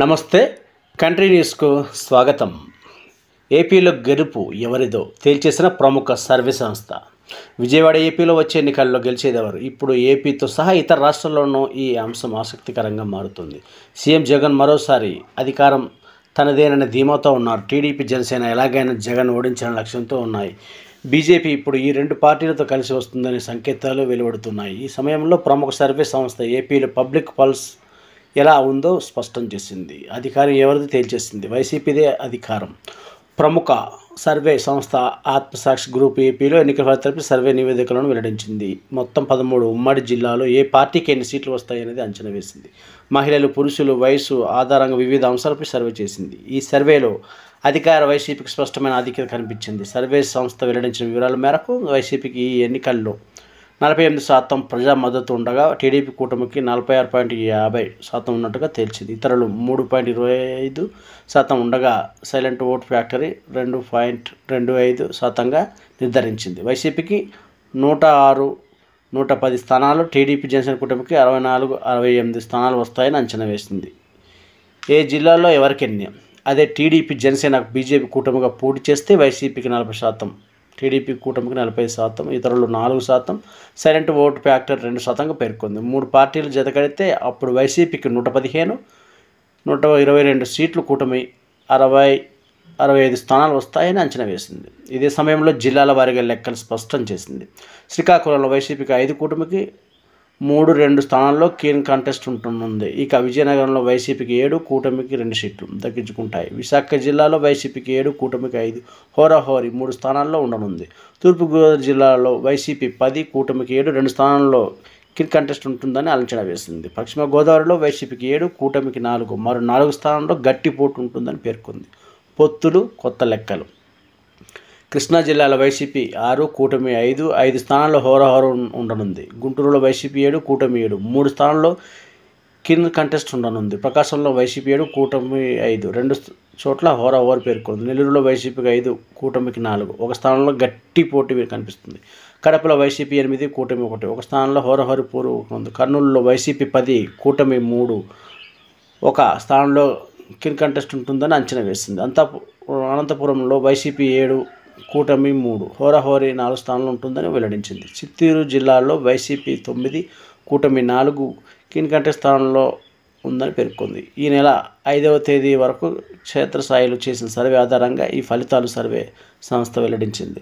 నమస్తే. కంట్రీ న్యూస్కు స్వాగతం. ఏపీలో గెలుపు ఎవరిదో తేల్చేసిన ప్రముఖ సర్వే సంస్థ. విజయవాడ ఏపీలో వచ్చే ఎన్నికల్లో గెలిచేదెవరు? ఇప్పుడు ఏపీతో సహా ఇతర రాష్ట్రాల్లోనూ ఈ అంశం ఆసక్తికరంగా మారుతుంది. సీఎం జగన్ మరోసారి అధికారం తనదేనని ధీమాతో ఉన్నారు. టీడీపీ, జనసేన ఎలాగైనా జగన్ ఓడించిన లక్ష్యంతో ఉన్నాయి. బీజేపీ ఇప్పుడు ఈ రెండు పార్టీలతో కలిసి వస్తుందనే సంకేతాలు వెలువడుతున్నాయి. ఈ సమయంలో ప్రముఖ సర్వే సంస్థ ఏపీలో పబ్లిక్ పల్స్ ఎలా ఉందో స్పష్టం చేసింది. అధికారం ఎవరిది తేల్చేసింది. వైసీపీదే అధికారం. ప్రముఖ సర్వే సంస్థ ఆత్మసాక్షి గ్రూప్ ఏపీలో ఎన్నికల ఫలితాలపై సర్వే నివేదికలను వెల్లడించింది. మొత్తం 13 ఉమ్మడి జిల్లాలో ఏ పార్టీకి ఎన్ని సీట్లు వస్తాయనేది అంచనా వేసింది. మహిళలు, పురుషులు, వయసు ఆధారంగా వివిధ అంశాలపై సర్వే చేసింది. ఈ సర్వేలో అధికార వైసీపీకి స్పష్టమైన ఆధిక్యత కనిపించింది. సర్వే సంస్థ వెల్లడించిన వివరాల మేరకు వైసీపీకి ఈ ఎన్నికల్లో 48% ప్రజా మద్దతు ఉండగా టీడీపీ కూటమికి 46.50% ఉన్నట్టుగా తేల్చింది. ఇతరులు 3.25% ఉండగా సైలెంట్ ఓట్ ఫ్యాక్టరీ 2.25%గా నిర్ధారించింది. వైసీపీకి 106, 110 స్థానాలు, టీడీపీ, జనసేన కూటమికి 64, 68 స్థానాలు వస్తాయని అంచనా వేసింది. ఏ జిల్లాలో ఎవరికెన్ని? అదే టీడీపీ, జనసేన, బీజేపీ కూటమిగా పోటీ చేస్తే వైసీపీకి 40%, టీడీపీ కూటమికి 45%, ఇతరులు 4%, సైలెంట్ ఓట్ ఫ్యాక్టర్ 2%గా పేర్కొంది. 3 పార్టీలు జతకడితే అప్పుడు వైసీపీకి 115, 122 సీట్లు, కూటమి 60, 65 స్థానాలు వస్తాయని అంచనా వేసింది. ఇదే సమయంలో జిల్లాల వారీగా లెక్కలు స్పష్టం చేసింది. శ్రీకాకుళంలో వైసీపీకి 5, కూటమికి 3, 2 స్థానాల్లో కీన్ కంటెస్ట్ ఉంటుంది. ఇక విజయనగరంలో వైసీపీకి 7, కూటమికి 2 సీట్లు దక్కించుకుంటాయి. విశాఖ జిల్లాలో వైసీపీకి 7, కూటమికి 5, హోరాహోరీ 3 స్థానాల్లో ఉండనుంది. తూర్పుగోదావరి జిల్లాలో వైసీపీ 10, కూటమికి 7, 2 స్థానాల్లో కీన్ కంటెస్ట్ ఉంటుందని అంచనా వేసింది. పశ్చిమ గోదావరిలో వైసీపీకి 7, కూటమికి 4, మరో 4 స్థానాల్లో గట్టి పోటీ ఉంటుందని పేర్కొంది. పొత్తులు, కొత్త లెక్కలు. కృష్ణా జిల్లాలో వైసీపీ 6, కూటమి 5, 5 స్థానాల్లో హోరాహోరు ఉండనుంది. గుంటూరులో వైసీపీ 7, కూటమి 7, 3 స్థానాల్లో కింద కంటెస్ట్ ఉండనుంది. ప్రకాశంలో వైసీపీ 7, కూటమి 5, 2 చోట్ల హోరాహోరు పేర్కొంది. నెల్లూరులో వైసీపీకి 5, కూటమికి 4, 1 స్థానంలో గట్టి పోటీ కనిపిస్తుంది. కడపలో వైసీపీ 8, కూటమి 1, 1 స్థానంలో హోరాహోరు ఉంది. కర్నూలులో వైసీపీ 10, కూటమి 3, 1 స్థానంలో కిన్ కంటెస్ట్ ఉంటుందని అంచనా వేసింది. అనంతపురంలో వైసీపీ 7, కూటమి 3, హోరాహోరీ 4 స్థానాలు ఉంటుందని వెల్లడించింది. చిత్తూరు జిల్లాలో వైసీపీ 9, కూటమి 4 కీన్ కంటెస్ట్ స్థానంలో ఉందని పేర్కొంది. ఈ నెల 5వ తేదీ వరకు క్షేత్రస్థాయిలో చేసిన సర్వే ఆధారంగా ఈ ఫలితాలు సర్వే సంస్థ వెల్లడించింది.